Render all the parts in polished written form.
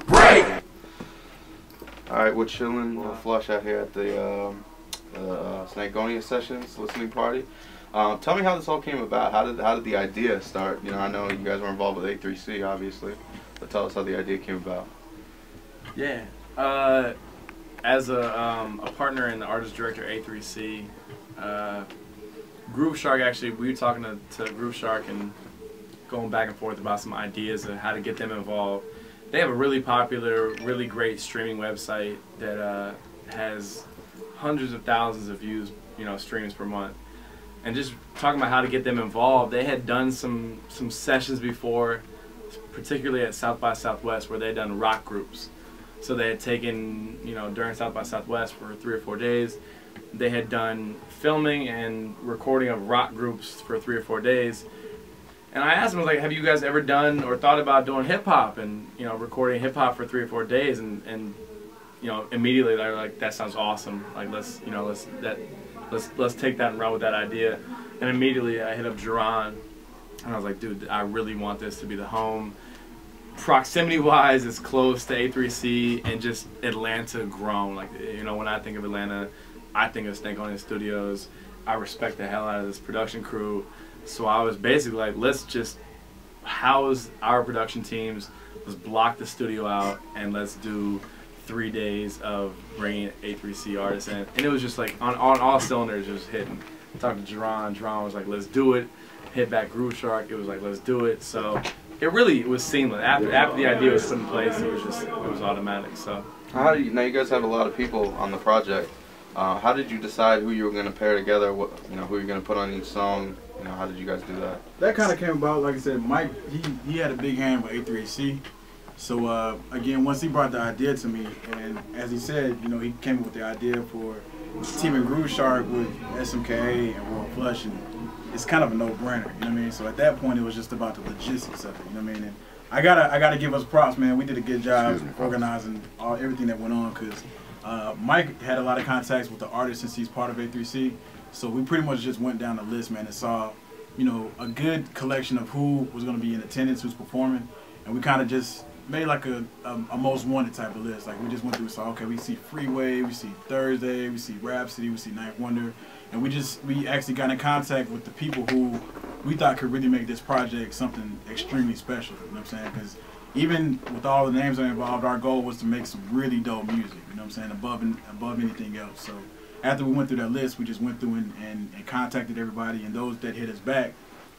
Break! Alright, we're chilling Flush out here at the Stankonia Sessions listening party. Tell me how this all came about. How did the idea start? You know, I know you guys were involved with A3C, obviously, but tell us how the idea came about. Yeah, as a partner in the artist director A3C, Groove Shark, actually, we were talking to Groove Shark and going back and forth about some ideas of how to get them involved. They have a really popular, really great streaming website that has hundreds of thousands of views, streams per month. And just talking about how to get them involved, they had done some sessions before, particularly at South by Southwest, where they had done rock groups. So they had taken, during South by Southwest for 3 or 4 days, they had done filming and recording of rock groups for 3 or 4 days. And I asked them, like, have you guys ever done or thought about doing hip hop and recording hip hop for 3 or 4 days? And immediately they're like, that sounds awesome. Like let's take that and run with that idea. And immediately I hit up Jarren and I was like, dude, I really want this to be the home. Proximity wise, it's close to A3C and just Atlanta grown. Like, when I think of Atlanta, I think of Stankonia Studios. I respect the hell out of this production crew. So I was basically like, let's just house our production teams, let's block the studio out, and let's do 3 days of bringing A3C artists in. And it was just like, on all cylinders, just hitting. I talked to Jarren was like, let's do it. Hit back Groove Shark, it was like, let's do it. So it was seamless. After the idea was put in place, it was automatic. So Now you guys have a lot of people on the project. How did you decide who you were going to pair together? Who you're going to put on each song? How did you guys do that? That kind of came about, like I said, Mike, he had a big hand with A3C. So again, once he brought the idea to me, and as he said, he came up with the idea for teaming Groove Shark with SMKA and Royal Flush, and it's kind of a no-brainer, you know what I mean? So at that point, it was just about the logistics of it, you know what I mean? And I gotta give us props, man. We did a good job organizing everything that went on, because Mike had a lot of contacts with the artists since he's part of A3C. So we pretty much just went down the list, man, and saw, a good collection of who was going to be in attendance, who's performing, and we kind of just made like a most wanted type of list. Like we just went through and saw, okay, we see Freeway, we see Thursday, we see Rhapsody, we see Ninth Wonder, and we actually got in contact with the people who we thought could really make this project something extremely special. You know what I'm saying? Because even with all the names that are involved, our goal was to make some really dope music. You know what I'm saying? Above anything else. So after we went through that list, we just went through and contacted everybody, and those that hit us back,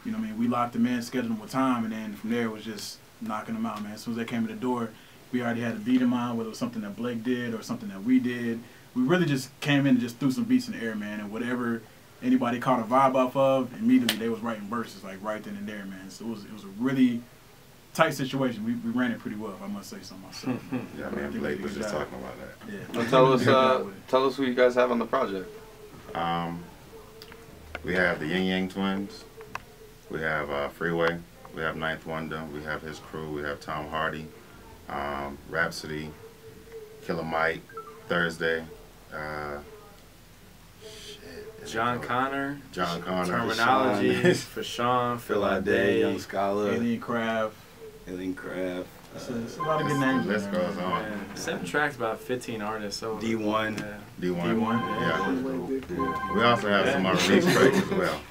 we locked them in, scheduled them with time, and then from there it was just knocking them out, man. As soon as they came in the door, we already had a beat in mind, whether it was something that Blake did or something that we did. We really just came in and just threw some beats in the air, man, and whatever anybody caught a vibe off of, immediately they was writing verses, like right then and there, man. So it was a really tight situation. We ran it pretty well, if I must say so myself. Yeah, man, Blake was just talking about that. Yeah. Tell us who you guys have on the project. We have the Yin Yang Twins. We have Freeway. We have Ninth Wonder. We have his crew. We have Tom Hardy, Rhapsody, Killer Mike, Thursday. John Connor, Terminology, Fashawn, Phil Ade, Young Scholar, Alien Craft. It's a lot of good names. The list goes on. Yeah. 7 tracks, about 15 artists. So D1. Yeah. D1. Yeah. We also have some unreleased tracks as well.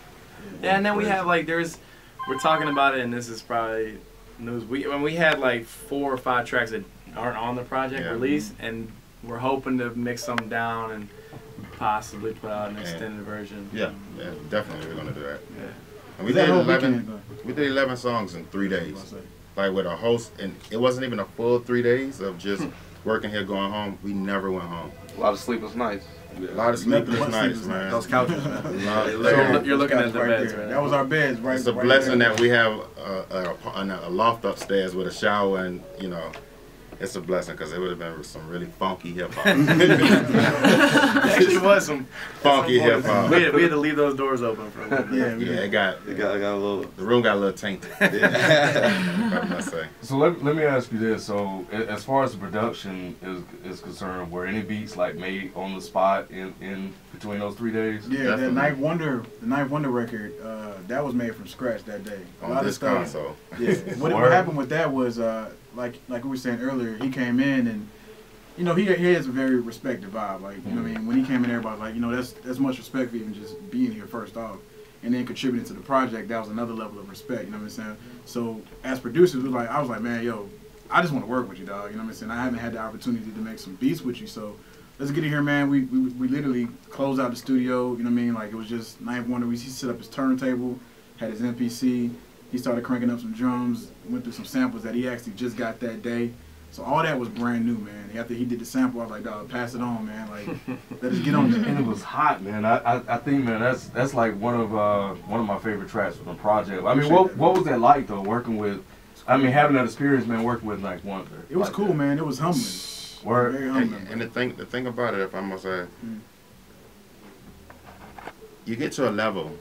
Yeah, and then we have we're talking about it, and this is probably news. We had like 4 or 5 tracks that aren't on the project released, and we're hoping to mix some down and possibly put out an extended version. Yeah, definitely we're gonna do that. Yeah. And we did 11 songs in 3 days. Like with a host, and it wasn't even a full 3 days of just working here, going home. We never went home. A lot of sleepless nights. A lot of sleepless nights, man. Those couches, man. So you're looking at the beds, right? That was our beds, right? It's a blessing that we have a loft upstairs with a shower, and it's a blessing, because it would have been some really funky hip hop. Actually, was some funky hip hop. We had to leave those doors open for a little bit. Yeah, it got a little. The room got a little tainted. I must say. So let me ask you this: so as far as the production is concerned, were any beats like made on the spot in between those 3 days? Yeah, Definitely. the Ninth Wonder record, that was made from scratch that day. A lot On of this stuff. console. Yeah. What happened with that was, like we were saying earlier, he came in and, you know, he has a very respected vibe. Like, you know what I mean? When he came in, everybody was like, you know, that's much respect for even just being here first off. And then contributing to the project, that was another level of respect, you know what I'm saying? So as producers, I was like, man, yo, I just want to work with you, dog. You know what I'm saying? I haven't had the opportunity to make some beats with you, so let's get in here, man. We literally closed out the studio, you know what I mean? Like, it was just Ninth Wonder. He set up his turntable, had his MPC. He started cranking up some drums, went through some samples that he actually just got that day. So all that was brand new, man. After he did the sample, I was like, dog, pass it on, man. Like, let us get on there. And it was hot, man. I think, man, that's like one of my favorite tracks from the project. I mean, what was that like though, working with? I mean, having that experience, man, working with Ninth Wonder. It was like cool, that. man. It was humbling. Very humbling. And the thing about it, if I must say, you get to a level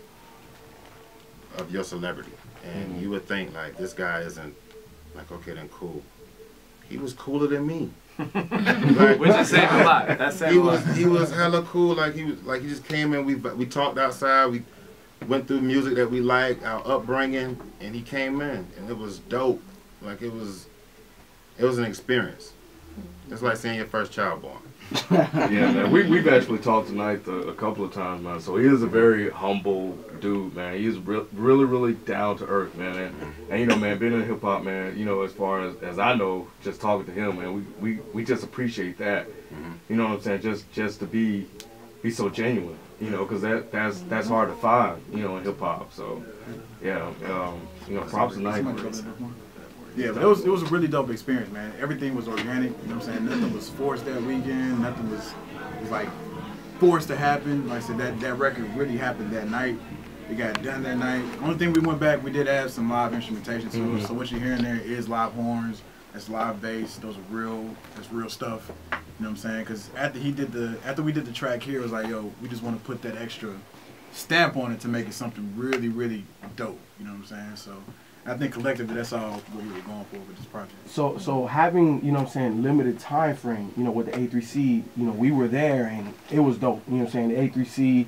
of your celebrity, and you would think like, this guy isn't like, okay, then cool. He was cooler than me. Like, Which is saying a lot. That's saying a lot. He was hella cool. Like he just came in. We talked outside. We went through music that we liked, our upbringing, and he came in, and it was dope. Like it was an experience. It's like seeing your first child born. Yeah, man. We've actually talked tonight a couple of times, man. So he is a very humble dude, man. He's really down to earth, man. And you know, man, being in hip hop, man, you know, as far as I know, just talking to him, man, we just appreciate that. You know what I'm saying? Just to be so genuine, you know, because that's hard to find, you know, in hip hop. So yeah, you know, props to Ninth. Yeah, but it was a really dope experience, man. Everything was organic, you know what I'm saying? Nothing was forced that weekend. Nothing was like forced to happen. Like I said, that record really happened that night. It got done that night. Only thing we went back, we did add some live instrumentation to it. So what you're hearing there is live horns, that's live bass, that's real stuff. You know what I'm saying? Because after we did the track here, it was like, yo, we just want to put that extra stamp on it to make it something really dope. You know what I'm saying? So I think collectively that's all what we were going for with this project. So having, you know what I'm saying, limited time frame, you know, with the A3C, you know, we were there and it was dope. You know what I'm saying? The A3C,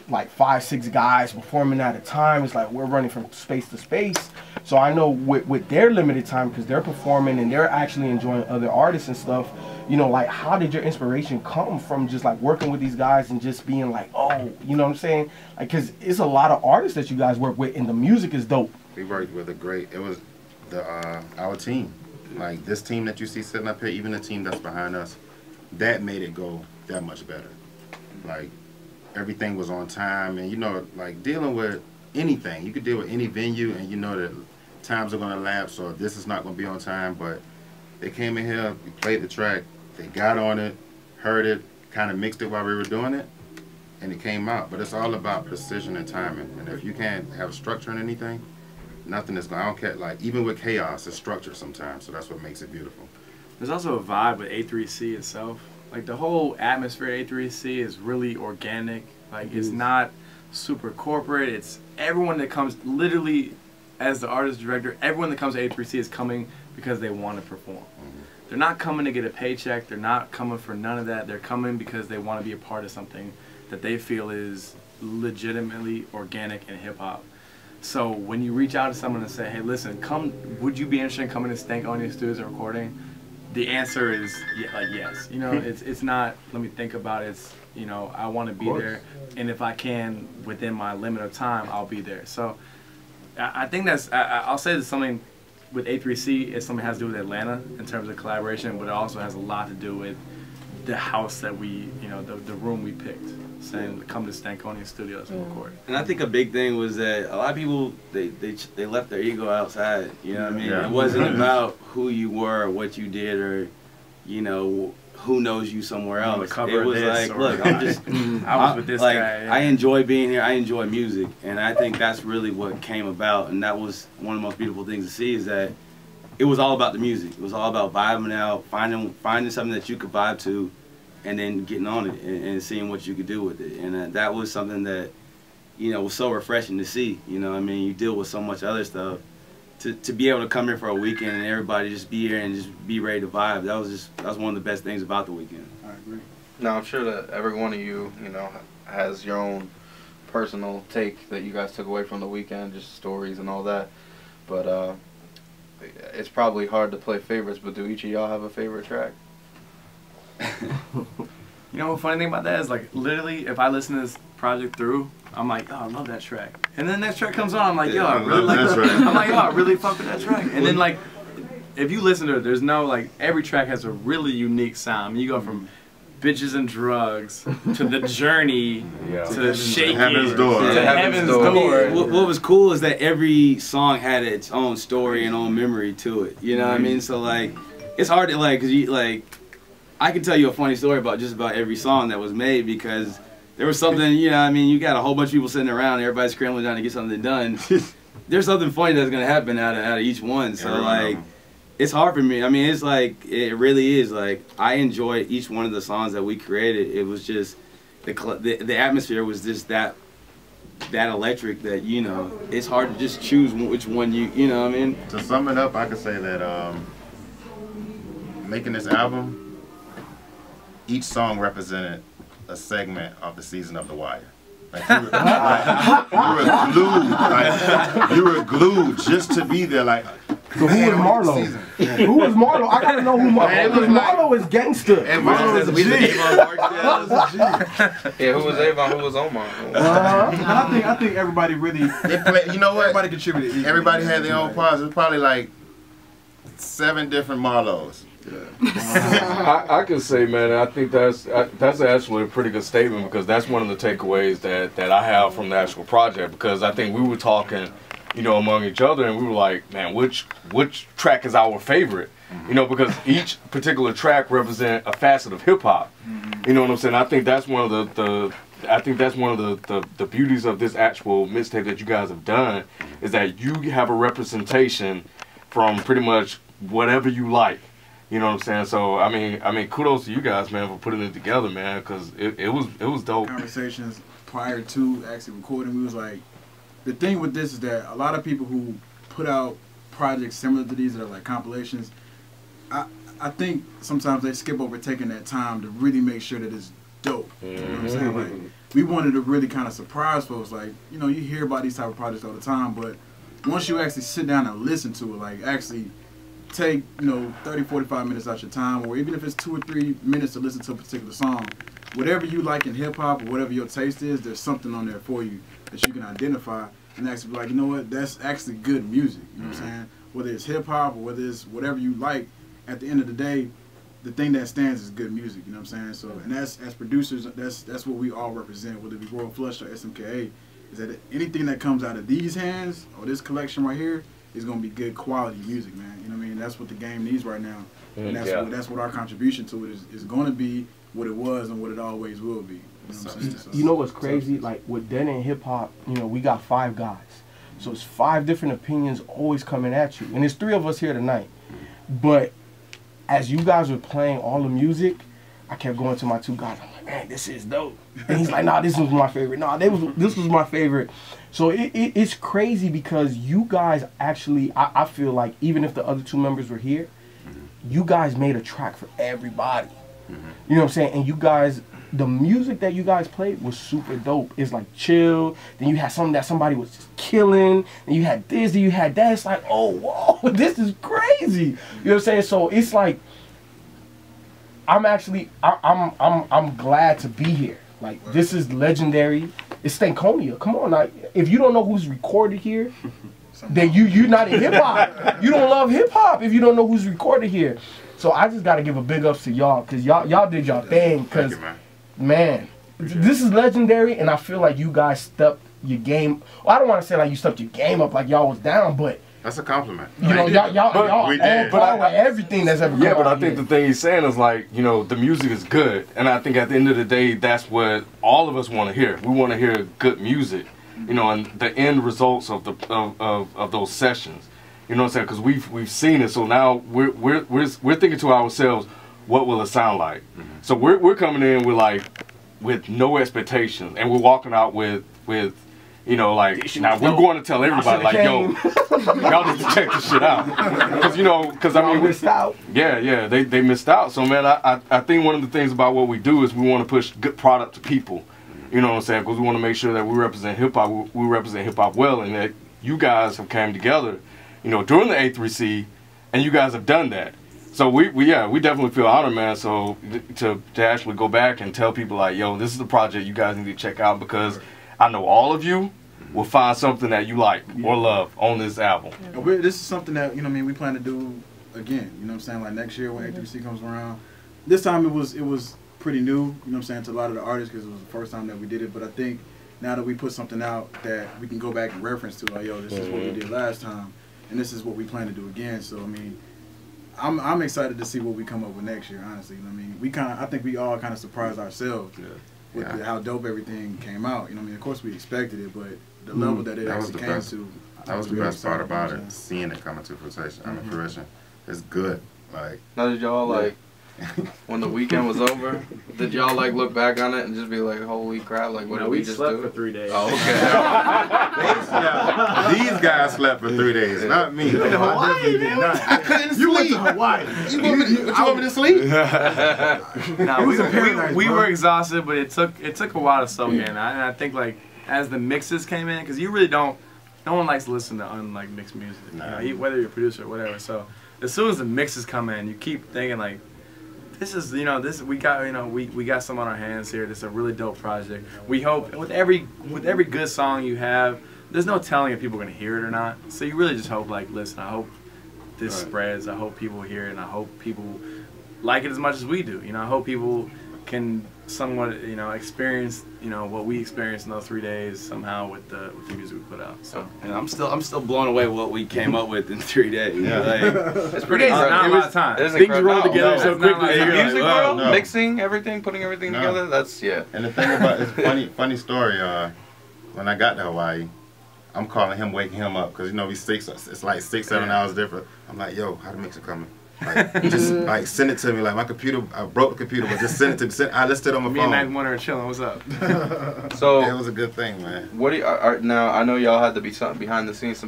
like 5-6 guys performing at a time. It's like we're running from space to space. So I know with their limited time, because they're performing and they're actually enjoying other artists and stuff, you know, like how did your inspiration come from just like working with these guys and just being like, oh, you know what I'm saying? Like, because it's a lot of artists that you guys work with and the music is dope. We worked with it was our team. Like this team that you see sitting up here, even the team that's behind us, that made it go that much better. Like everything was on time, and you know, like dealing with anything, you could deal with any venue and you know that times are gonna lapse or this is not gonna be on time, but they came in here, we played the track, they got on it, heard it, kind of mixed it while we were doing it, and it came out. But it's all about precision and timing, and if you can't have a structure in anything, nothing is going to, I don't care, like, even with chaos, it's structure sometimes, so that's what makes it beautiful. There's also a vibe with A3C itself. Like, the whole atmosphere at A3C is really organic. Like, it's not super corporate. It's everyone that comes, literally, as the artist director, everyone that comes to A3C is coming because they want to perform. They're not coming to get a paycheck. They're not coming for none of that. They're coming because they want to be a part of something that they feel is legitimately organic in hip-hop. So when you reach out to someone and say, hey, listen, would you be interested in coming to Stankonia Studios and recording? The answer is yes. You know, it's not, let me think about it. It's, you know, I want to be there. And if I can, within my limit of time, I'll be there. So I think I'll say that something with A3C is something that has to do with Atlanta in terms of collaboration, but it also has a lot to do with the house that we, you know, the room we picked. Saying come to Stankonia Studios and record. And I think a big thing was that a lot of people they left their ego outside. You know what I mean? Yeah. It wasn't about who you were or what you did or, you know, who knows you somewhere else. It was like, look, I'm just I was with this like, guy. Yeah. I enjoy being here. I enjoy music, and I think that's really what came about. And that was one of the most beautiful things to see is that it was all about the music. It was all about vibing out, finding something that you could vibe to, and then getting on it and seeing what you could do with it. And that was something that, you know, was so refreshing to see. You know, I mean, you deal with so much other stuff. To be able to come here for a weekend and everybody just be here and just be ready to vibe, that was one of the best things about the weekend. I agree. Now, I'm sure that every one of you, you know, has your own personal take that you guys took away from the weekend, just stories and all that. But it's probably hard to play favorites, but do each of y'all have a favorite track? You know, the funny thing about that is, like, literally, if I listen to this project through, I'm like, oh, I love that track. And then the next track comes on, I'm like, yo, I really like that. I'm like, yo, I really fuck with that track. And then, like, if you listen to it, there's no, like, every track has a really unique sound. I mean, you go from Bitches and Drugs to The Journey to Shaky Heaven's Door. to Heaven's Door. What was cool is that every song had its own story and own memory to it. You know what I mean? So, like, it's hard to, like, 'cause you, like, I can tell you a funny story about just about every song that was made, because there was something, you know what I mean, you got a whole bunch of people sitting around, everybody's scrambling down to get something done. There's something funny that's going to happen out of each one. So, like, it's hard for me. I mean, it's like, it really is. Like, I enjoy each one of the songs that we created. It was just, the atmosphere was just that electric that, you know, it's hard to just choose which one you know what I mean? To sum it up, I could say that making this album, each song represented a segment of the season of The Wire. Like you were glued just to be there. Like, so who is Marlo? Who is Marlo? I gotta know who Marlo is. Because Marlo is gangster. And Marlo is a G. Yeah, who was Avon? Who was Omar? I think everybody really. You know what? Everybody contributed. Everybody had their own parts. It was probably like 7 different Marlos. I can say, man, I think that's actually a pretty good statement, because that's one of the takeaways that I have from the actual project. Because I think we were talking, you know, among each other, and we were like, man, which track is our favorite? You know, because each particular track represents a facet of hip hop. You know what I'm saying? I think that's one of the beauties of this actual mixtape that you guys have done, is that you have a representation from pretty much whatever you like. You know what I'm saying? So I mean, kudos to you guys, man, for putting it together, man, because it was dope. Conversations prior to actually recording, we was like, the thing with this is that a lot of people who put out projects similar to these that are like compilations, I think sometimes they skip over taking that time to really make sure that it's dope. You know what I'm saying? Like, we wanted to really kind of surprise folks. Like, you know, you hear about these type of projects all the time, but once you actually sit down and listen to it, like actually take, you know, 30, 45 minutes out your time, or even if it's 2 or 3 minutes to listen to a particular song, whatever you like in hip-hop or whatever your taste is, there's something on there for you that you can identify and actually be like, you know what, that's actually good music. You know what I'm saying? Whether it's hip-hop or whether it's whatever you like, at the end of the day, the thing that stands is good music. You know what I'm saying? So, and that's, as producers, that's what we all represent, whether it be Royal Flush or SMKA, is that anything that comes out of these hands or this collection right here is going to be good quality music, man. You know what I mean? That's what the game needs right now. And that's what our contribution to it is going to be, what it was and what it always will be. You know what I'm saying? So, you know what's crazy? Like, with Den and hip hop, you know, we got 5 guys. So it's 5 different opinions always coming at you. And there's 3 of us here tonight. But as you guys were playing all the music, I kept going to my 2 guys. I'm like, man, this is dope. And he's like, nah, this was my favorite. Nah, this was my favorite. So it's crazy because you guys actually, I feel like even if the other 2 members were here, you guys made a track for everybody. You know what I'm saying? And you guys, the music that you guys played was super dope. It's like chill. Then you had something that somebody was just killing. And you had this, then you had that. It's like, oh, whoa, this is crazy. You know what I'm saying? So it's like, I'm glad to be here. Like, this is legendary. It's Stankonia. Come on, like, if you don't know who's recorded here, then you're not in hip hop. You don't love hip hop if you don't know who's recorded here. So I just gotta give a big ups to y'all, cause y'all did y'all thing. Cause man, this is legendary, and I feel like you guys stepped your game. Well, I don't want to say like you stepped your game up like y'all was down, but that's a compliment. You know, y'all we did. but with everything that's ever come but I think here. the thing he's saying is, like, you know, the music is good, and I think at the end of the day, that's what all of us want to hear. We want to hear good music, you know, and the end results of the of those sessions. You know what I'm saying? Because we've seen it, so now we're thinking to ourselves, what will it sound like? So we're coming in with no expectations, and we're walking out with you know, like, now we're going to tell everybody, like, yo, y'all need to check this shit out, because you know, because I mean, missed out. Yeah, they missed out. So man, I think one of the things about what we do is we want to push good product to people. You know what I'm saying? Because we want to make sure that we represent hip hop. We represent hip hop well, and that you guys have came together, you know, during the A3C, and you guys have done that. So we definitely feel honored, man. So to actually go back and tell people like, yo, this is the project you guys need to check out, because I know all of you will find something that you like or love on this album. This is something that, you know what I mean, we plan to do again. You know what I'm saying? Like next year when A3C comes around. This time it was pretty new, you know what I'm saying, to a lot of the artists, because it was the first time that we did it. But I think now that we put something out that we can go back and reference to, like, yo, this is what we did last time, and this is what we plan to do again. So I mean, I'm excited to see what we come up with next year, honestly. You know what I mean? I think we all kind of surprised ourselves with how dope everything came out. You know what I mean? Of course we expected it, but the level that it actually came to. That was the best part about it, seeing it coming to fruition. It's good. Like, now did y'all like, when the weekend was over, did y'all like look back on it and just be like, holy crap, like what did we just slept do? for 3 days. Oh, okay. These guys slept for 3 days, not me. Hawaii, man. I couldn't sleep. You went to Hawaii. You want me to sleep? Nah, we were exhausted, but it took a while to soak in. And I think like as the mixes came in, because you really don't, no one likes to listen to unlike mixed music. Nah. You know, whether you're a producer or whatever. So as soon as the mixes come in, you keep thinking like, this is, you know, we got some on our hands here. This is a really dope project. We hope with every good song you have, there's no telling if people are gonna hear it or not. So you really just hope, like, listen, I hope this spreads. I hope people hear it, and I hope people like it as much as we do. You know, I hope people can somewhat, you know, experience, you know, what we experienced in those 3 days somehow with the music we put out. So, and I'm still blown away with what we came up with in 3 days. Yeah. Like, It's pretty not a lot of time. Things roll together so quickly. In the music world, No. mixing everything, putting everything together, that's, And the thing about it's funny story. When I got to Hawaii, I'm calling him, waking him up, because you know it's like 6-7 hours different. I'm like, yo, how the mixer coming? Like, just like send it to me. Like my computer, I broke the computer, but just send it to me. I listed it on my phone. Me and Night One are chilling. What's up? So it was a good thing, man. what do you, now I know y'all had to be something behind the scenes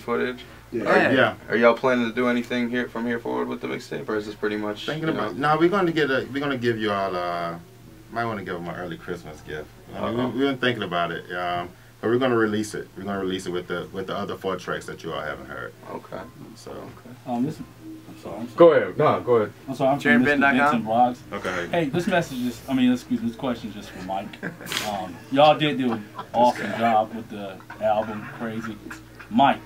footage. Yeah. Are y'all planning to do anything from here forward with the mixtape, or is this pretty much Thinking about? No, we're gonna give you all. Might want to give them an early Christmas gift. I mean, we've been thinking about it. But we're gonna release it. We're gonna release it with the other 4 tracks that you all haven't heard. Okay. So. I'm sorry. Go ahead. No, go ahead. I'm sorry. I'm Jarren from Mr. Benton. Benton Vlogs. Okay. Hey, this message is, this question is just for Mike. Y'all did do an awesome job with the album, Crazy. Mike,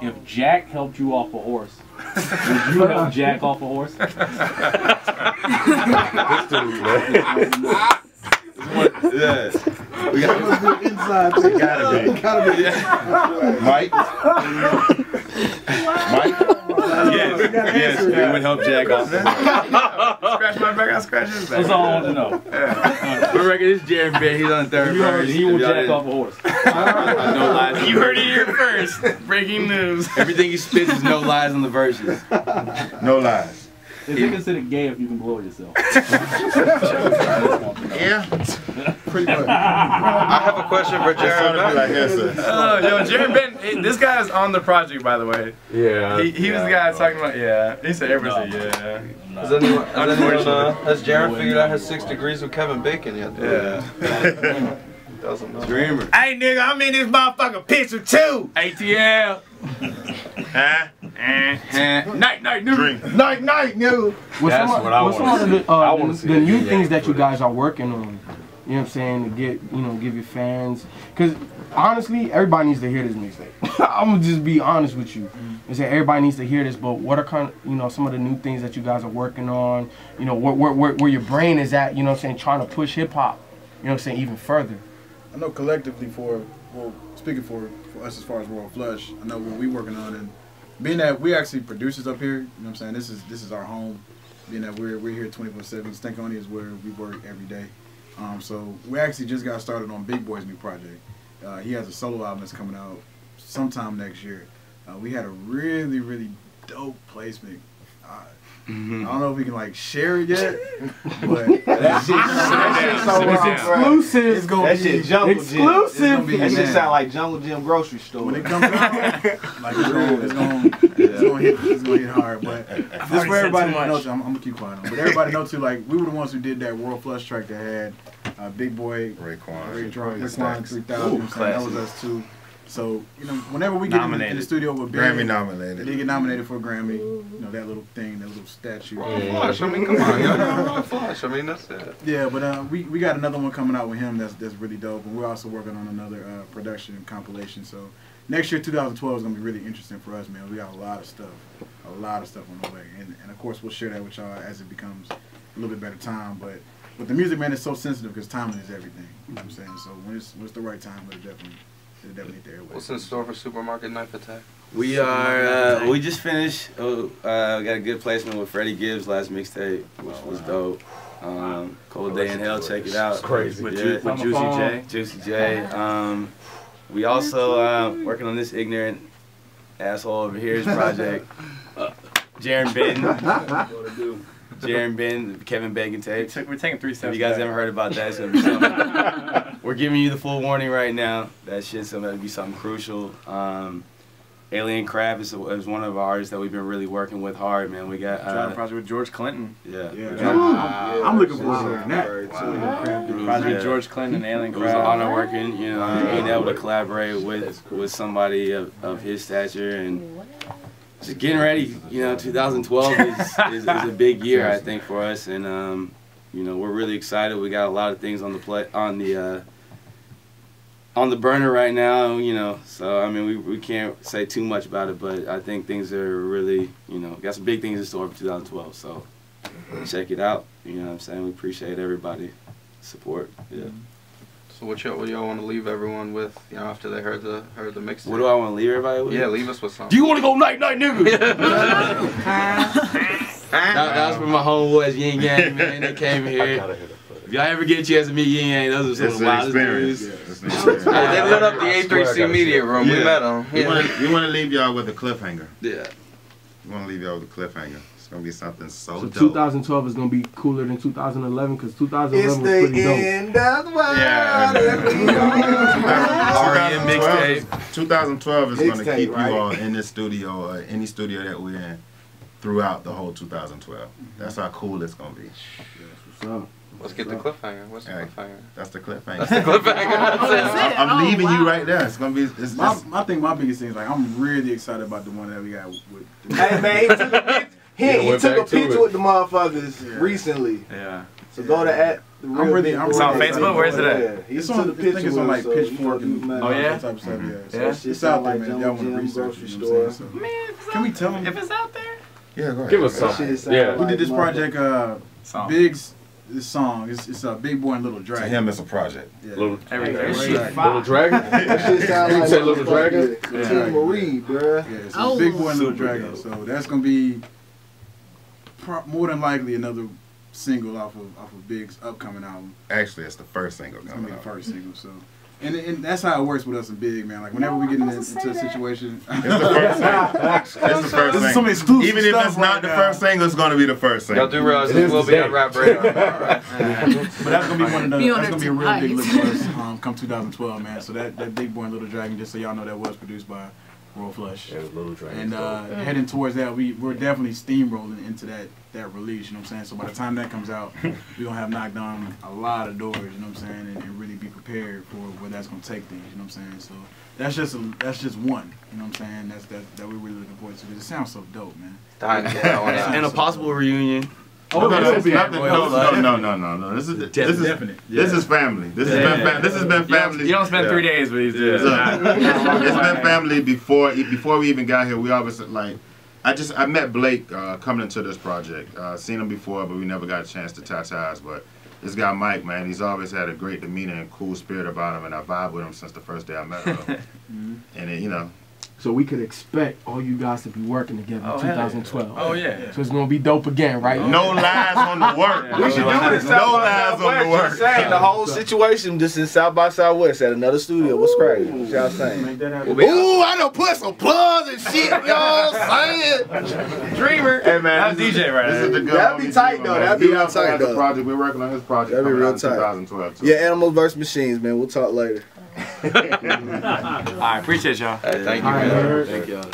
if Jack helped you off a horse, would you help Jack off a horse? Yeah. We got inside. Gotta be. Mike. Yes, we would help Jack off. Scratch my back, I scratch his back. That's all I want to know. For record, this is Jarren Benton. He's on the third verse. He will Jack off a horse. No lies. You heard it here first. Breaking news. Everything he spits is no lies on the verses. No lies. Is it considered gay if you can blow yourself? Yeah. Pretty much. I have a question for Jarren. Like, yes, sir. Yo, Jarren Benton, this guy is on the project, by the way. Yeah. He was the guy talking about, he said everybody said, Has Jarren figured out his 6 degrees with Kevin Bacon yet? Yeah. Doesn't know. Dreamer. Hey, nigga, I'm in this motherfucking picture too. ATL. Night, nigga. Night, nigga. That's what I want to see. The new things that you guys are working on, you know what I'm saying, to give your fans, because honestly, everybody needs to hear this mixtape. I'm gonna just be honest with you and say everybody needs to hear this. But what are some of the new things that you guys are working on? You know, where your brain is at. You know what I'm saying, trying to push hip hop. You know what I'm saying, even further. I know collectively speaking for us as far as Royal Flush, I know what we're working on, and being that we actually producers up here, you know what I'm saying, this is our home. Being that we're here 24/7, Stankonia is where we work every day. So we actually just got started on Big Boi's new project. He has a solo album that's coming out sometime next year. We had a really, really dope placement. I don't know if we can like share it yet, but It's exclusive. It's gonna That be shit jungle exclusive. That shit sound like Jungle Gym grocery store. When it comes out, like it's gonna It's gonna hit hard. But just for everybody to know, I'm gonna keep quiet on. But everybody know too, like we were the ones who did that Royal Flush track that had Big Boi, Raekwon 3000. That was us too. So, you know, whenever we get in the studio with Big, Grammy nominated. They get nominated for a Grammy. You know, that little thing, that little statue. Flush, I mean, come on, y'all. Flush, I mean, that's it. Yeah, but we got another one coming out with him that's really dope. And we're also working on another production compilation. So next year, 2012, is going to be really interesting for us, man. We got a lot of stuff on the way. And of course, we'll share that with y'all as it becomes a little bit better time. But with the music, man, it's so sensitive because timing is everything. You know what I'm saying? So when it's the right time, it'll definitely hit the airwaves. What's in store for Supermarket Knife Attack? We are, we just finished, we got a good placement with Freddie Gibbs' last mixtape, which was dope. Cold Day in Hell, check it out. It's crazy. With Juicy J. Juicy J. We also working on this ignorant asshole over here's project. Jarren Benton. Jarren Benton, Kevin Bacon tape. We're taking 3 steps. If you guys haven't heard about that, it's gonna be something. We're giving you the full warning right now. That shit's gonna be something crucial. Alien Crab is one of our artists that we've been really working with hard, man. We got a project with George Clinton. Yeah. I'm looking forward to hearing that. Project with George Clinton and Alien Crab. It was an honor working, you know, being able to collaborate with somebody of his stature and just getting ready. You know, 2012 is a big year, I think, for us, and you know, we're really excited. We got a lot of things on the burner right now, you know. So I mean, we can't say too much about it, but I think things are really, you know, got some big things in store for 2012. So check it out. You know what I'm saying? We appreciate everybody's support. Yeah. So what y'all want to leave everyone with, you know, after they heard the mixtape? What do I want to leave everybody with? Yeah, leave us with something. Do you want to go night night, nigga? that was for my homeboys Yin Yang, man. They came here. If y'all ever get a chance to meet Yin Yang, those are some of the wildest dudes. They lit up the A3C media room. We met them. We want to leave y'all with a cliffhanger. Yeah. We want to leave y'all with a cliffhanger. It's going to be something so dope. 2012 is going to be cooler than 2011 because 2011 was pretty dope. End of the world. R.E.M. mixtape. 2012 is going to keep you all in this studio or any studio that we're in throughout the whole 2012. That's how cool it's going to be. What's up? Let's get the cliffhanger. What's the cliffhanger? That's the cliffhanger. That's the cliffhanger. I'm leaving you right there. It's gonna be. I think my biggest thing is like I'm really excited about the one that we got with. Hey man, he took a picture with the motherfuckers recently. Yeah. So go to at the real. It's on Facebook. Where is it at? Yeah, It's on. I think it's on like Pitchfork and oh yeah. That type of stuff. Yeah. Yeah. So it's out there, man. Y'all want to research it? You know what I'm saying? So, can we tell them if it's out there? Yeah, go ahead. Give us something. Yeah. We did this project. Big's. This song, it's Big Boi and Little Dragon. To him, it's a project. Yeah. Little That Dragon? shit sound like say Little Dragon? Tia Marie, bruh. Yeah, so Big Boi and Little Dragon. So that's gonna be more than likely another single off of Big's upcoming album. Actually, it's the first single It's gonna be coming the out. first single. So. And that's how it works with us and Big, man. Like whenever we get into a situation, It's the first single. It's the first this is some single. exclusive Even if stuff it's not right the now. first single, it's gonna be the first single. Y'all do realize this will be on Rap Radar. But that's gonna be one of the. That's gonna be a real big look for us come 2012, man. So that Big Boi and Little Dragon, just so y'all know, that was produced by Royal Flush. Yeah, Little Dragon. And heading towards that, we're definitely steamrolling into that release, you know what I'm saying? So by the time that comes out, we're going to have knocked down a lot of doors, you know what I'm saying? And really be prepared for where that's going to take things, you know what I'm saying? So that's just one, you know what I'm saying? That we're really looking forward to because it sounds so dope, man. And a possible reunion. Oh, no. This is definite. This is family. This has been family. You don't spend 3 days with these dudes. It's been family before we even got here. We always like. I met Blake coming into this project. Seen him before, but we never got a chance to touch eyes. But this guy Mike, man, he's always had a great demeanor and cool spirit about him, and I vibe with him since the first day I met him. And it, you know. So we could expect all you guys to be working together in 2012. Oh yeah. So it's gonna be dope again, right? No lies on the work. We should do this. No lies on the work. Saying the whole situation just in South by Southwest at another studio. What's crazy? What y'all saying? Ooh, I done put some plugs and shit, y'all saying. Dreamer. Hey man, That's DJ right this is the good That'd be tight though. That'd be real tight though. Project. We're working on his project. That'd be real in tight. 2012 too. Yeah, Animals vs. Machines, man. We'll talk later. All right, appreciate y'all. Thank you, man. Thank y'all.